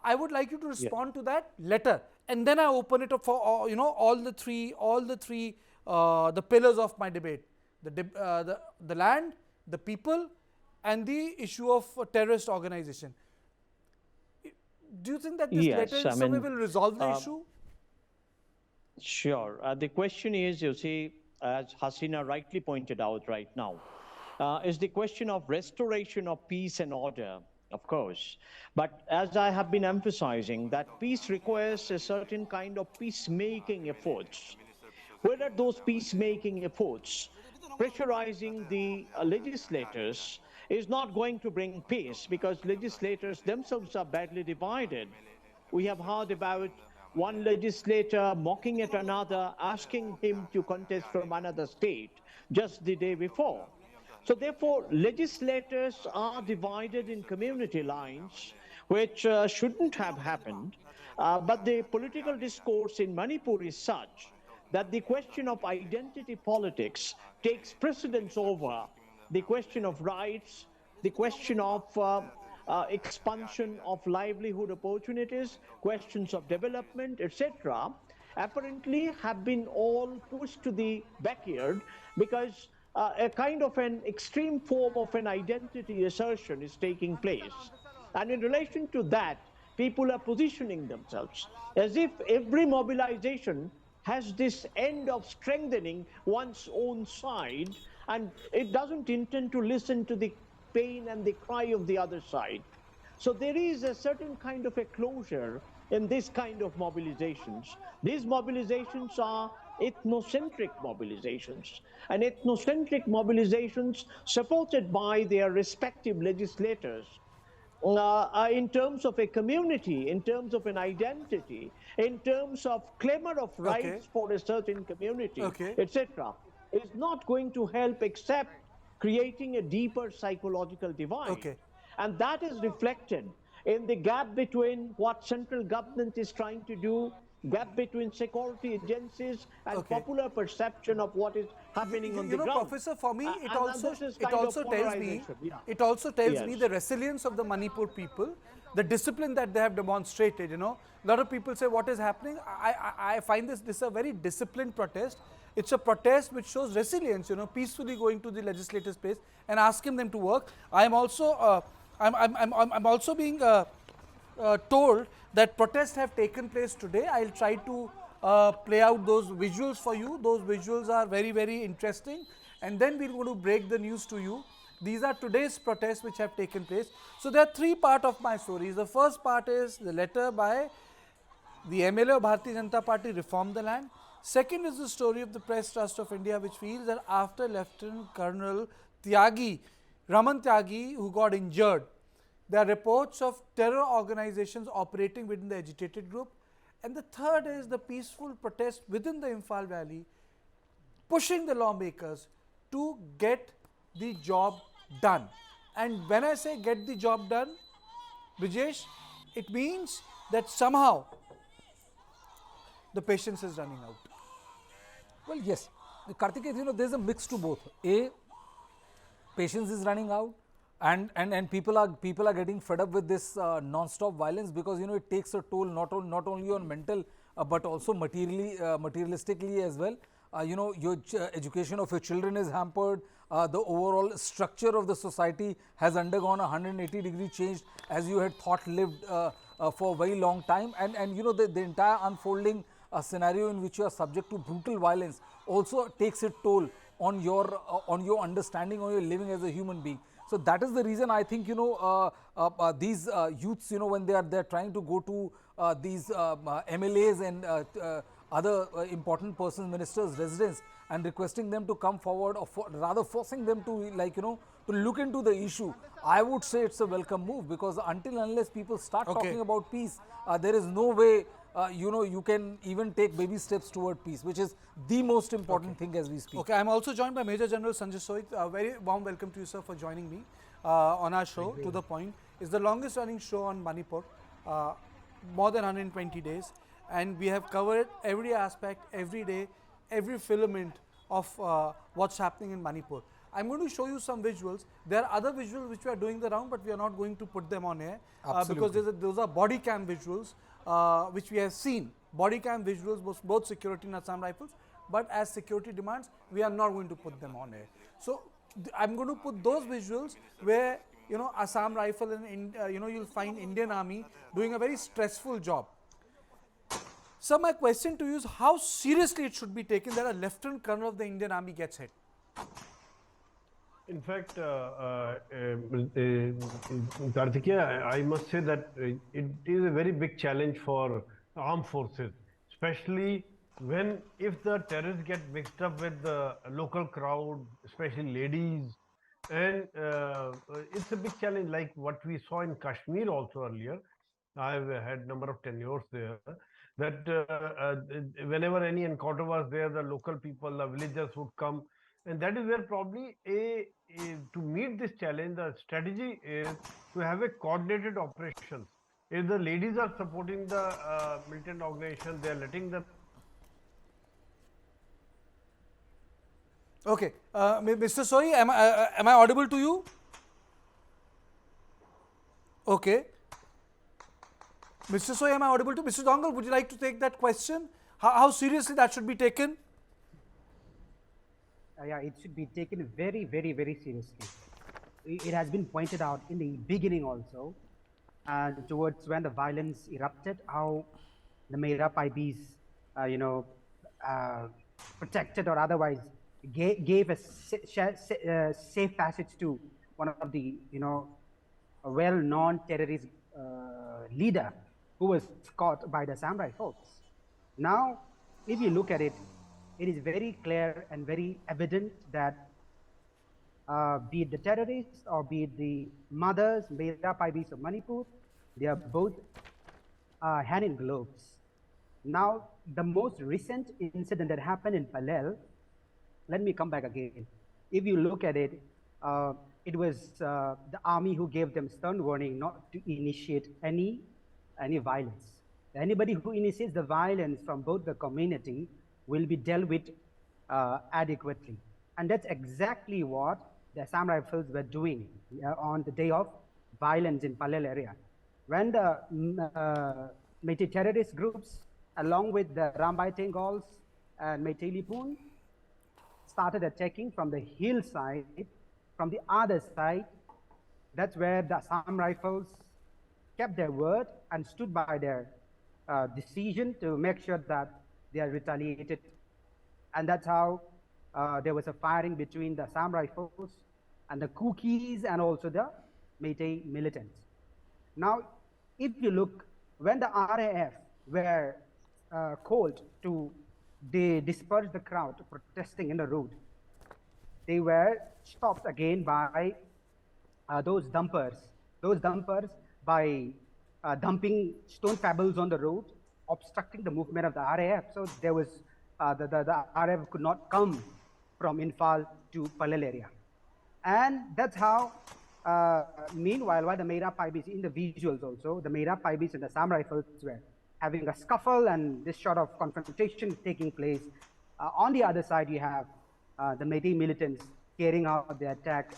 I would like you to Yeah. respond to that letter, and then I open it up for all the three the pillars of my debate: the land, the people, and the issue of terrorist organization. Do you think that this letter Yes, in I some way mean, will resolve the uh, issue? sure. The question is, you see, as Hasina rightly pointed out right now, is the question of restoration of peace and order, of course. But as I have been emphasizing, that peace requires a certain kind of peacemaking efforts. Where are those peacemaking efforts? Pressurizing the legislators is not going to bring peace because legislators themselves are badly divided. We have heard about one legislator mocking at another, asking him to contest from another state just the day before. So therefore, legislators are divided in community lines, which shouldn't have happened. But the political discourse in Manipur is such that the question of identity politics takes precedence over the question of rights, the question of expansion of livelihood opportunities, questions of development, etc., apparently have been all pushed to the backyard because a kind of an extreme form of an identity assertion is taking place. And in relation to that, people are positioning themselves as if every mobilization has this end of strengthening one's own side, and it doesn't intend to listen to the pain and the cry of the other side. So there is a certain kind of a closure in this kind of mobilizations. These mobilizations are ethnocentric mobilizations, and ethnocentric mobilizations supported by their respective legislators in terms of a community, in terms of an identity, in terms of clamor of Okay, rights for a certain community, okay, etc., is not going to help except creating a deeper psychological divide. okay. And that is reflected in the gap between what central government is trying to do, gap between security agencies and Okay. popular perception of what is happening on You the know, ground. Professor, for me, And this is kind of polarization. Yeah. it also tells me Yes. the resilience of the Manipur people, the discipline that they have demonstrated. You know, a lot of people say, "What is happening?" I find this a very disciplined protest. It's a protest which shows resilience. You know, peacefully going to the legislative space and asking them to work. I am also, I'm also being told that protests have taken place today. I'll try to play out those visuals for you. Those visuals are very, very interesting. And then we're going to break the news to you. These are today's protests which have taken place. So there are three parts of my stories. The first part is the letter by the MLA of Bharatiya Janata Party, Reform the Land. Second is the story of the Press Trust of India, which feels that after Lieutenant Colonel Tyagi, Raman Tyagi, who got injured, there are reports of terror organizations operating within the agitated group. And the third is the peaceful protest within the Imphal Valley, pushing the lawmakers to get the job done. And when I say get the job done, Brijesh, it means that somehow the patience is running out. Well, yes, Kartikeya, there's a mix to both. A, patience is running out, and people are getting fed up with this non-stop violence because it takes a toll not only on mental but also materialistically as well. Your education of your children is hampered. The overall structure of the society has undergone a 180-degree change as you had thought lived for a very long time, and the entire unfolding scenario in which you are subject to brutal violence also takes its toll on your understanding, on your living as a human being. So that is the reason I think these youths, when they're trying to go to these MLAs and other important persons, ministers, residents, and requesting them to come forward, or rather forcing them to to look into the issue. I would say it's a welcome move, because until unless people start Okay. talking about peace, there is no way you can even take baby steps toward peace, which is the most important thing as we speak. Okay, I'm also joined by Major General Sanjay Soit. A very warm welcome to you, sir, for joining me on our show. To the Point. It's the longest running show on Manipur, more than 120 days. And we have covered every aspect, every day, every filament of what's happening in Manipur. I'm going to show you some visuals. There are other visuals which we are doing the round, but we are not going to put them on air because those are body cam visuals which we have seen. Body cam visuals, both security and Assam Rifles, but as security demands, we are not going to put them on air. So I'm going to put those visuals where, you know, Assam Rifle and you know, you'll find Indian Army doing a very stressful job. So my question to you is, how seriously it should be taken that a Lieutenant Colonel of the Indian Army gets hit? In fact, Kartikeya, I must say that it is a very big challenge for armed forces, especially when if the terrorists get mixed up with the local crowd, especially ladies, and it's a big challenge like what we saw in Kashmir also earlier. I've had number of tenures there, that whenever any encounter was there, the local people, the villagers would come, and that is where probably to meet this challenge, the strategy is to have a coordinated operations. If the ladies are supporting the militant organization, they are letting them. Okay, Mr. Sohi, am I audible to you? Okay. Mr. Sohi, am I audible to? Mr. Dongle, would you like to take that question? How seriously that should be taken? Yeah, it should be taken very, very, very seriously. It has been pointed out in the beginning also, and towards when the violence erupted, how the Mera Paibis, protected or otherwise gave a safe passage to one of the, a well-known terrorist leader who was caught by the samurai folks. Now, if you look at it, it is very clear and very evident that be it the terrorists or be it the mothers, Mera Paibis of Manipur, they are both hand in gloves. Now, the most recent incident that happened in Palel, let me come back again. If you look at it, it was the army who gave them stern warning not to initiate any violence. Anybody who initiates the violence from both the community will be dealt with adequately. And that's exactly what the Assam Rifles were doing on the day of violence in Palel area. When the Meitei terrorist groups, along with the Rambai Tengols and Meitei Lipun, started attacking from the hillside, from the other side, that's where the Assam Rifles kept their word and stood by their decision to make sure that they are retaliated. And that's how there was a firing between the Assam Rifles and the Kukis and also the Meitei militants. Now, if you look, when the RAF were called to disperse the crowd protesting in the road, they were stopped again by those dumpers by dumping stone pebbles on the road, obstructing the movement of the RAF. So there was the RAF could not come from Infal to Palel area. And that's how, meanwhile, while the Mera Paibis, in the visuals also, the Mera Paibis and the Assam Rifles were having a scuffle and this sort of confrontation taking place. On the other side, you have the Meitei militants carrying out the attack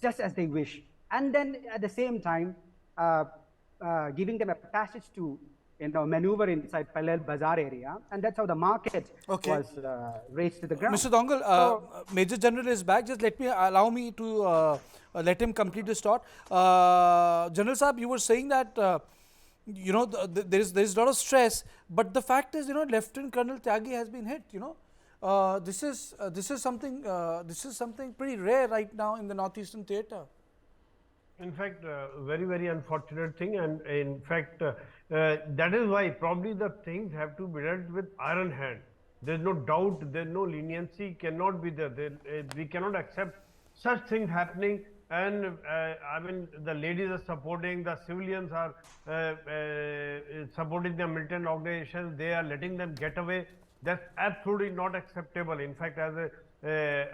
just as they wish. And then at the same time, giving them a passage to maneuver inside Palel Bazaar area, and that's how the market was raised to the ground. Mr. Dongle, Major General is back. Just allow me to let him complete this thought. General Saab, you were saying that there is a lot of stress, but the fact is, Lieutenant Colonel Tyagi has been hit. This is something pretty rare right now in the northeastern theatre. In fact, very, very unfortunate thing, and in fact, that is why probably the things have to be dealt with iron hand. There's no doubt, there's no leniency, cannot be there. We cannot accept such things happening. And I mean, the ladies are supporting, the civilians are supporting the militant organizations. They are letting them get away. That's absolutely not acceptable. In fact, as a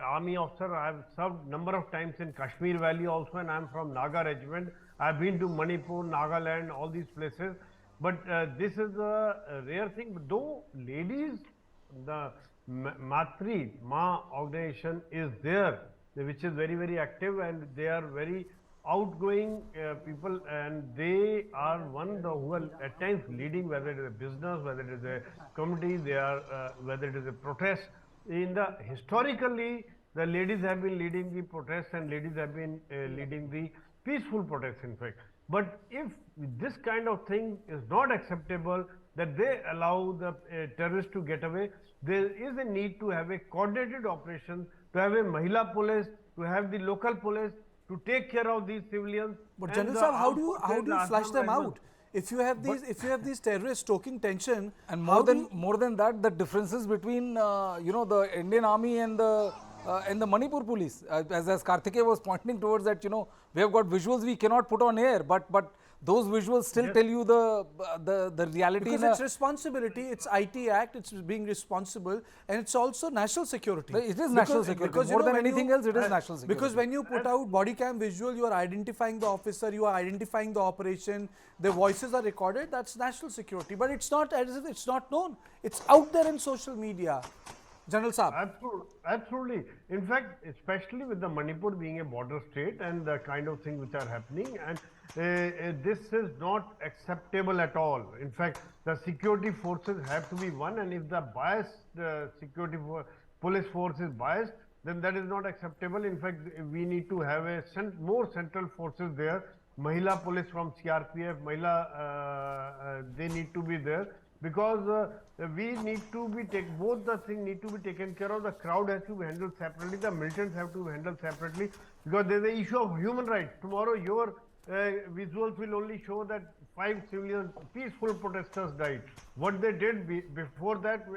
army officer, I have served number of times in Kashmir Valley also, and I am from Naga regiment. I have been to Manipur, Nagaland, all these places. But this is a rare thing. Though ladies, the Ma organization is there which is very, very active, and they are very outgoing people, and they are who are at times leading, whether it is a business, whether it is a community, they are whether it is a protest. In the historically, the ladies have been leading the protests, and ladies have been leading the peaceful protests, in fact. But if this kind of thing is not acceptable, that they allow the terrorists to get away, there is a need to have a coordinated operation, to have a Mahila police, to have the local police, to take care of these civilians. But General Sahab, how do you flush them out? If you have these terrorists stoking tension, and more than that, the differences between the Indian Army and the Manipur police, as Kartikeya was pointing towards that, we have got visuals we cannot put on air, but those visuals still tell you the reality. Because it's responsibility, it's IT Act, it's being responsible, and it's also national security. It is national security. Because more than anything else, it is national security. Because when you put out body cam visual, you are identifying the officer, you are identifying the operation, their voices are recorded, that's national security. But it's not as if it's not known. It's out there in social media. General Saab. Absolutely. In fact, especially with the Manipur being a border state and the kind of things which are happening, and this is not acceptable at all. In fact, the security forces have to be one, and if the biased police force is biased, then that is not acceptable. In fact, we need to have more central forces there. Mahila police from CRPF, they need to be there. Because we need to be both the things need to be taken care of. The crowd has to be handled separately. The militants have to be handled separately, because there is the issue of human rights. Tomorrow, your visuals will only show that 5 civilian peaceful protesters died. What they did before that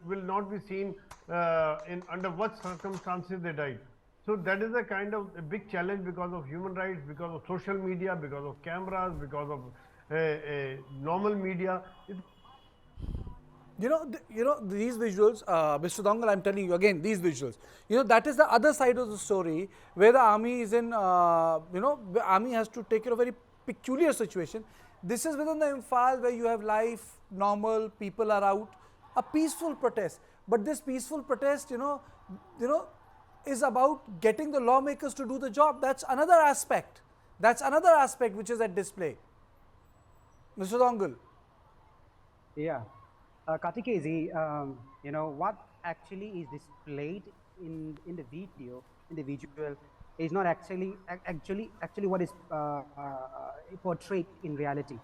will not be seen under what circumstances they died. So that is a kind of a big challenge because of human rights, because of social media, because of cameras, because of normal media. You know these visuals, Mr. Dongal, I'm telling you again, these visuals. That is the other side of the story, where the army is in. The army has to take care of a very peculiar situation. This is within the Imphal, where you have life, normal, people are out, a peaceful protest. But this peaceful protest, is about getting the lawmakers to do the job. That's another aspect. That's another aspect which is at display. Mr. Dongal. Yeah. Kartikeya, what actually is displayed in the video, in the visual, is not actually what is portrayed in reality.